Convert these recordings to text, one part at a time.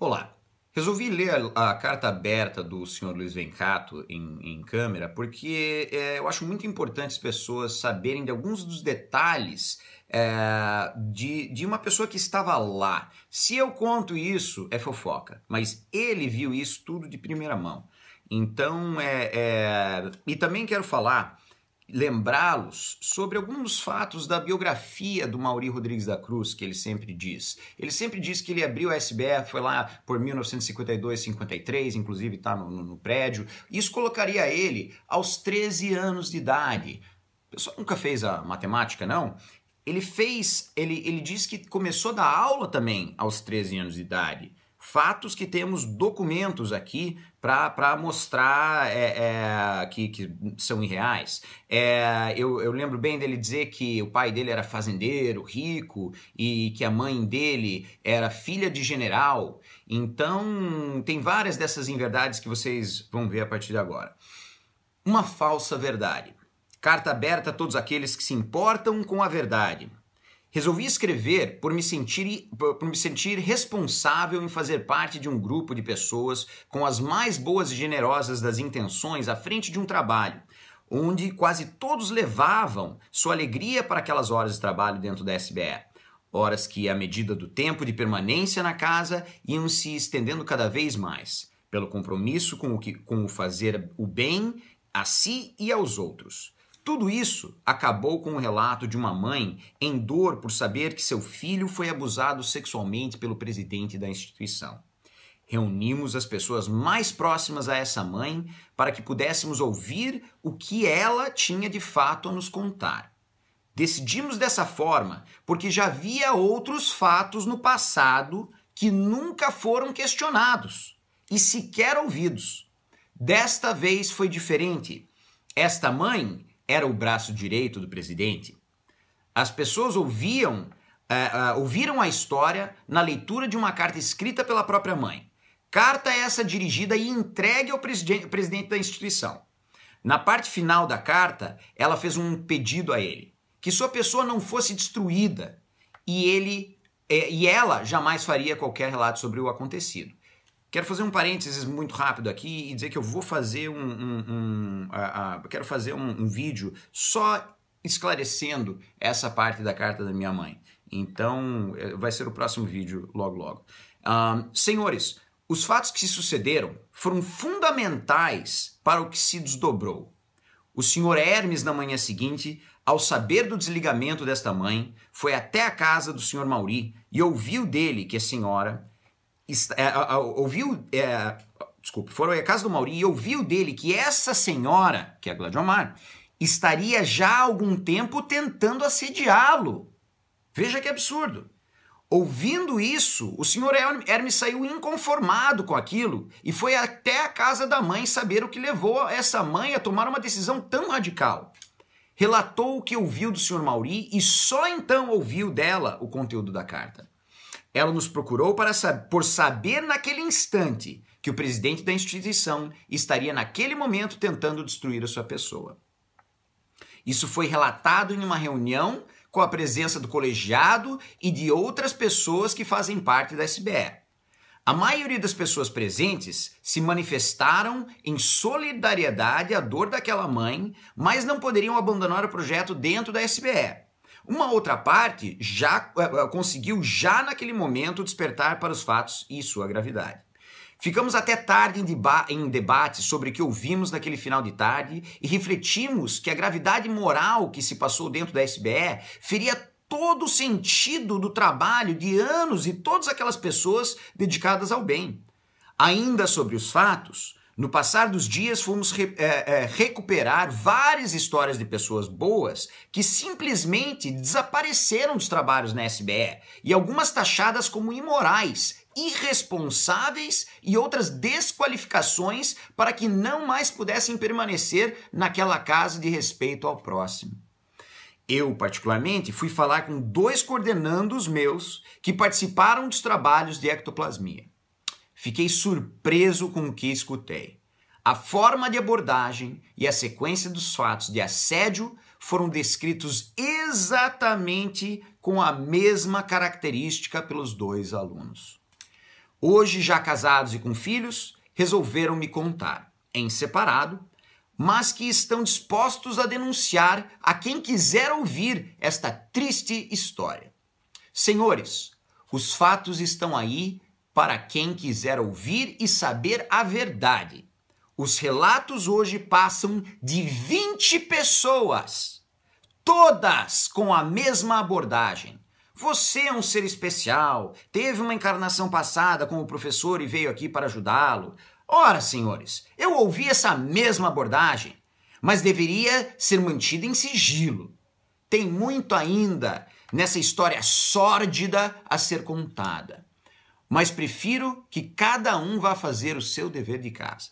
Olá, resolvi ler a carta aberta do Sr. Luiz Vencato em câmera porque eu acho muito importante as pessoas saberem de alguns dos detalhes de uma pessoa que estava lá. Se eu conto isso, é fofoca, mas ele viu isso tudo de primeira mão. Então, e também quero lembrá-los sobre alguns fatos da biografia do Maury Rodrigues da Cruz, que ele sempre diz. Ele sempre diz que ele abriu a SBE, foi lá por 1952, 53, inclusive está no prédio. Isso colocaria ele aos 13 anos de idade. O pessoal nunca fez a matemática, não? Ele diz que começou a dar aula também aos 13 anos de idade. Fatos que temos documentos aqui para mostrar que são irreais. Eu lembro bem dele dizer que o pai dele era fazendeiro, rico, e que a mãe dele era filha de general. Então, tem várias dessas inverdades que vocês vão ver a partir de agora. Uma falsa verdade. Carta aberta a todos aqueles que se importam com a verdade. Resolvi escrever por me sentir responsável em fazer parte de um grupo de pessoas com as mais boas e generosas das intenções à frente de um trabalho, onde quase todos levavam sua alegria para aquelas horas de trabalho dentro da SBE. Horas que, à medida do tempo de permanência na casa, iam se estendendo cada vez mais, pelo compromisso com o fazer o bem a si e aos outros. Tudo isso acabou com o relato de uma mãe em dor por saber que seu filho foi abusado sexualmente pelo presidente da instituição. Reunimos as pessoas mais próximas a essa mãe para que pudéssemos ouvir o que ela tinha de fato a nos contar. Decidimos dessa forma porque já havia outros fatos no passado que nunca foram questionados e sequer ouvidos. Desta vez foi diferente. Esta mãe era o braço direito do presidente. As pessoas ouviram a história na leitura de uma carta escrita pela própria mãe. Carta essa dirigida e entregue ao presidente da instituição. Na parte final da carta, ela fez um pedido a ele, que sua pessoa não fosse destruída e ela jamais faria qualquer relato sobre o acontecido. Quero fazer um parênteses muito rápido aqui e dizer que eu vou fazer quero fazer um vídeo só esclarecendo essa parte da carta da minha mãe. Então, vai ser o próximo vídeo logo logo. Senhores, os fatos que se sucederam foram fundamentais para o que se desdobrou. O senhor Hermes, na manhã seguinte, ao saber do desligamento desta mãe, foi até a casa do senhor Maury e ouviu dele que a senhora... foram à casa do Maury e ouviu dele que essa senhora, que é a Gladiomar, estaria já há algum tempo tentando assediá-lo. Veja que absurdo. Ouvindo isso, o senhor Hermes saiu inconformado com aquilo e foi até a casa da mãe saber o que levou essa mãe a tomar uma decisão tão radical. Relatou o que ouviu do senhor Maury e só então ouviu dela o conteúdo da carta. Ela nos procurou por saber naquele instante que o presidente da instituição estaria naquele momento tentando destruir a sua pessoa. Isso foi relatado em uma reunião com a presença do colegiado e de outras pessoas que fazem parte da SBE. A maioria das pessoas presentes se manifestaram em solidariedade à dor daquela mãe, mas não poderiam abandonar o projeto dentro da SBE. Uma outra parte conseguiu naquele momento despertar para os fatos e sua gravidade. Ficamos até tarde em debate sobre o que ouvimos naquele final de tarde e refletimos que a gravidade moral que se passou dentro da SBE feria todo o sentido do trabalho de anos e todas aquelas pessoas dedicadas ao bem. Ainda sobre os fatos, no passar dos dias fomos recuperar várias histórias de pessoas boas que simplesmente desapareceram dos trabalhos na SBE e algumas taxadas como imorais, irresponsáveis e outras desqualificações para que não mais pudessem permanecer naquela casa de respeito ao próximo. Eu, particularmente, fui falar com 2 coordenandos meus que participaram dos trabalhos de ectoplasmia. Fiquei surpreso com o que escutei. A forma de abordagem e a sequência dos fatos de assédio foram descritos exatamente com a mesma característica pelos 2 alunos. Hoje, já casados e com filhos, resolveram me contar, em separado, mas que estão dispostos a denunciar a quem quiser ouvir esta triste história. Senhores, os fatos estão aí para quem quiser ouvir e saber a verdade. Os relatos hoje passam de 20 pessoas, todas com a mesma abordagem. Você é um ser especial, teve uma encarnação passada com o professor e veio aqui para ajudá-lo. Ora, senhores, eu ouvi essa mesma abordagem, mas deveria ser mantida em sigilo. Tem muito ainda nessa história sórdida a ser contada, mas prefiro que cada um vá fazer o seu dever de casa.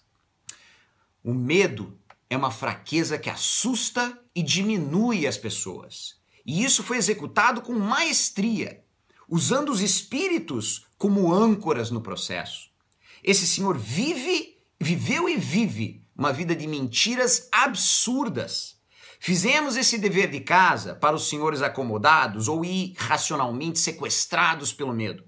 O medo é uma fraqueza que assusta e diminui as pessoas. E isso foi executado com maestria, usando os espíritos como âncoras no processo. Esse senhor viveu e vive uma vida de mentiras absurdas. Fizemos esse dever de casa para os senhores acomodados ou irracionalmente sequestrados pelo medo.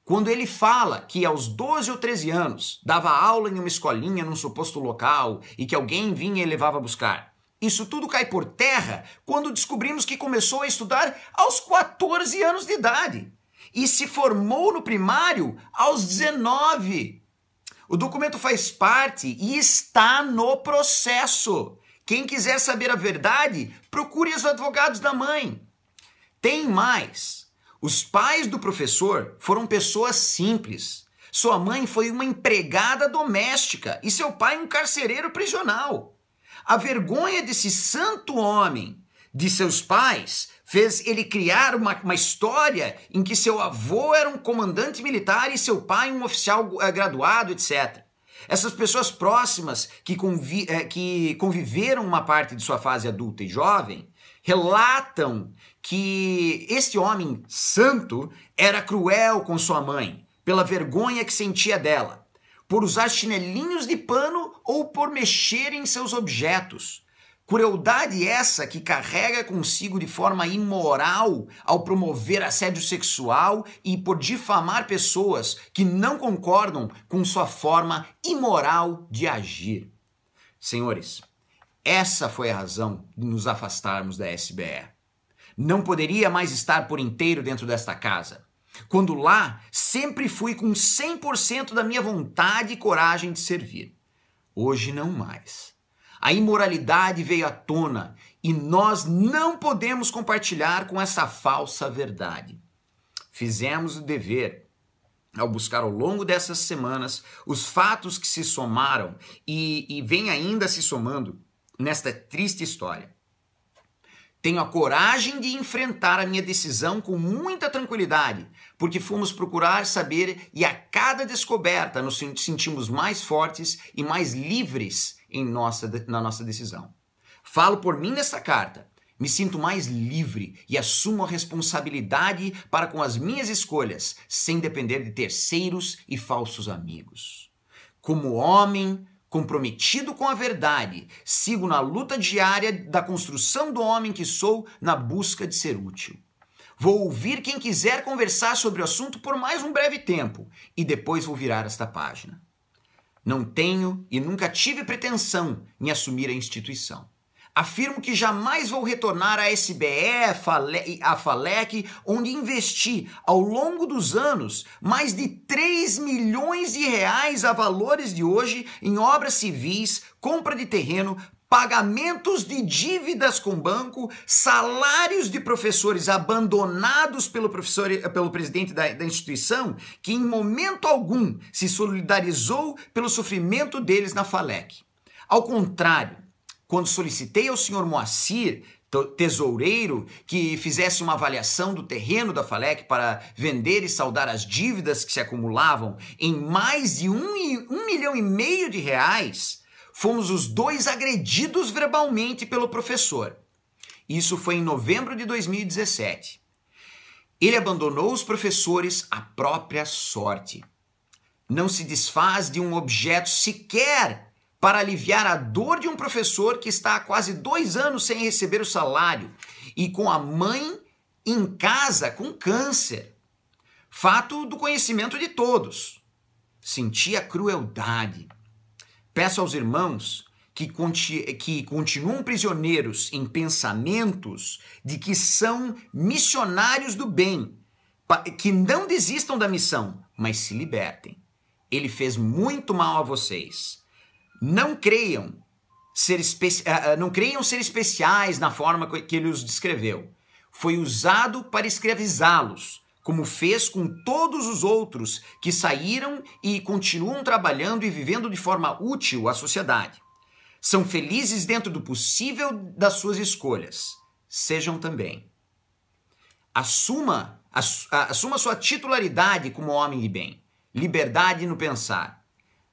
Quando ele fala que aos 12 ou 13 anos dava aula em uma escolinha num suposto local e que alguém vinha e levava a buscar, isso tudo cai por terra quando descobrimos que começou a estudar aos 14 anos de idade e se formou no primário aos 19. O documento faz parte e está no processo. Quem quiser saber a verdade, procure os advogados da mãe. Tem mais. Os pais do professor foram pessoas simples. Sua mãe foi uma empregada doméstica e seu pai um carcereiro prisional. A vergonha desse santo homem, de seus pais, fez ele criar uma história em que seu avô era um comandante militar e seu pai um oficial graduado, etc. Essas pessoas próximas que conviveram uma parte de sua fase adulta e jovem relatam que este homem santo era cruel com sua mãe, pela vergonha que sentia dela, por usar chinelinhos de pano ou por mexer em seus objetos. Crueldade essa que carrega consigo de forma imoral ao promover assédio sexual e por difamar pessoas que não concordam com sua forma imoral de agir. Senhores, essa foi a razão de nos afastarmos da SBE. Não poderia mais estar por inteiro dentro desta casa, quando lá sempre fui com 100% da minha vontade e coragem de servir. Hoje não mais. A imoralidade veio à tona e nós não podemos compartilhar com essa falsa verdade. Fizemos o dever ao buscar ao longo dessas semanas os fatos que se somaram e vêm ainda se somando nesta triste história. Tenho a coragem de enfrentar a minha decisão com muita tranquilidade, porque fomos procurar saber e a cada descoberta nos sentimos mais fortes e mais livres na nossa decisão. Falo por mim nesta carta. Me sinto mais livre e assumo a responsabilidade para com as minhas escolhas, sem depender de terceiros e falsos amigos. Como homem comprometido com a verdade, sigo na luta diária da construção do homem que sou na busca de ser útil. Vou ouvir quem quiser conversar sobre o assunto por mais um breve tempo e depois vou virar esta página. Não tenho e nunca tive pretensão em assumir a instituição. Afirmo que jamais vou retornar à SBE, à FALEC, onde investi ao longo dos anos mais de 3 milhões de reais a valores de hoje em obras civis, compra de terreno, pagamentos de dívidas com banco, salários de professores abandonados pelo presidente da instituição, que em momento algum se solidarizou pelo sofrimento deles na FALEC. Ao contrário, quando solicitei ao senhor Moacir, tesoureiro, que fizesse uma avaliação do terreno da FALEC para vender e saldar as dívidas que se acumulavam em mais de 1,5 milhão de reais, fomos os dois agredidos verbalmente pelo professor. Isso foi em novembro de 2017. Ele abandonou os professores à própria sorte. Não se desfaz de um objeto sequer para aliviar a dor de um professor que está há quase 2 anos sem receber o salário e com a mãe em casa com câncer. Fato do conhecimento de todos. senti a crueldade. Peço aos irmãos que continuam prisioneiros em pensamentos de que são missionários do bem, que não desistam da missão, mas se libertem. Ele fez muito mal a vocês. Não creiam ser especiais na forma que ele os descreveu. Foi usado para escravizá-los, como fez com todos os outros que saíram e continuam trabalhando e vivendo de forma útil à sociedade. São felizes dentro do possível das suas escolhas. Sejam também. Assuma sua titularidade como homem de bem. Liberdade no pensar.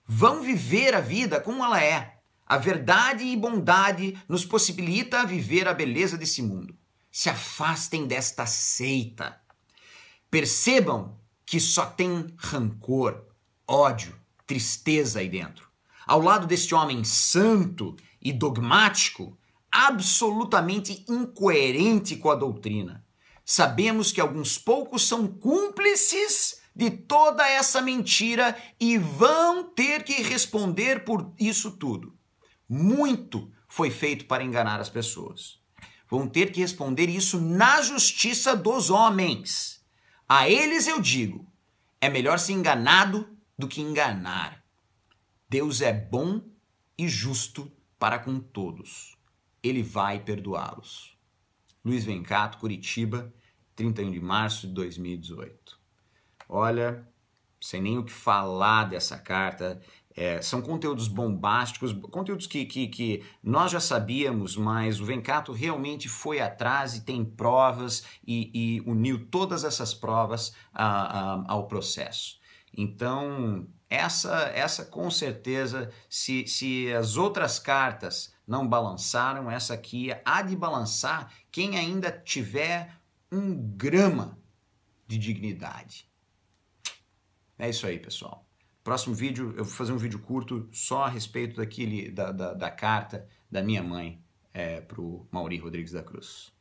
Vão viver a vida como ela é. A verdade e bondade nos possibilita viver a beleza desse mundo. Se afastem desta seita. Percebam que só tem rancor, ódio, tristeza aí dentro. Ao lado deste homem santo e dogmático, absolutamente incoerente com a doutrina. Sabemos que alguns poucos são cúmplices de toda essa mentira e vão ter que responder por isso tudo. Muito foi feito para enganar as pessoas. Vão ter que responder isso na justiça dos homens. A eles eu digo, é melhor ser enganado do que enganar. Deus é bom e justo para com todos. Ele vai perdoá-los. Luiz Vencato, Curitiba, 31 de março de 2018. Olha, sem nem o que falar dessa carta. São conteúdos bombásticos, conteúdos que nós já sabíamos, mas o Vencato realmente foi atrás e tem provas e uniu todas essas provas ao processo. Então, essa com certeza, se as outras cartas não balançaram, essa aqui há de balançar quem ainda tiver um grama de dignidade. É isso aí, pessoal. Próximo vídeo, eu vou fazer um vídeo curto só a respeito da carta da minha mãe para o Maury Rodrigues da Cruz.